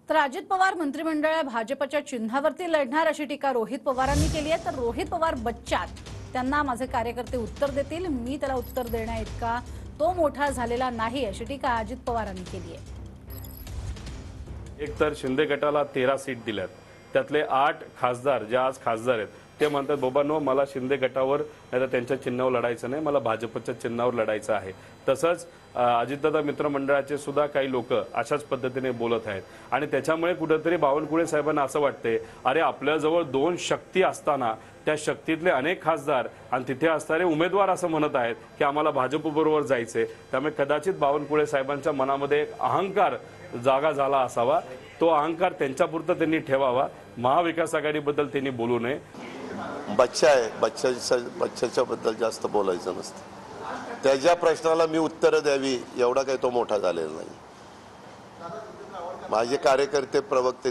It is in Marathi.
तर अजित पवार मंत्रिमंडळ भाजपच्या चिन्हावरती लढणार अशी टीका रोहित पवारांनी केली आहे। तर रोहित पवार बच्चात त्यांना माझे कार्यकर्ते उत्तर देतील, मी त्याला उत्तर देण्या इतका तो मोठा झालेला नाही अशी टीका अजित पवारांनी केली आहे। एक तर शिंदे गटाला 13 सीट दिल्यात, त्यातले 8 खासदार जे आज खासदार आहेत ते म्हणतात बाबांनो मला शिंदे गटावर नाहीतर त्यांच्या चिन्हावर लढायचं नाही, मला भाजपच्या चिन्हावर लढायचं आहे। तसंच अजितदादा मित्रमंडळाचे सुद्धा काही लोक अशाच पद्धतीने बोलत आहेत आणि त्याच्यामुळे कुठेतरी बावनकुळे साहेबांना असं वाटते अरे आपल्याजवळ 2 शक्ती असताना त्या शक्तीतले अनेक खासदार आणि तिथे असणारे उमेदवार असं म्हणत आहेत की आम्हाला भाजपबरोबर जायचे, त्यामुळे कदाचित बावनकुळे साहेबांच्या मनामध्ये एक अहंकार जागा झाला असावा। तो अहंकार त्यांच्यापुरता त्यांनी ठेवावा, महाविकास आघाडीबद्दल त्यांनी बोलू नये। बच्चा आहे, बच्चाच्या बद्दल जास्त बोलायचं नसतं, त्याच्या प्रश्नाला मी उत्तरं द्यावी एवढा काही तो मोठा झालेला नाही। माझे कार्यकर्ते प्रवक्ते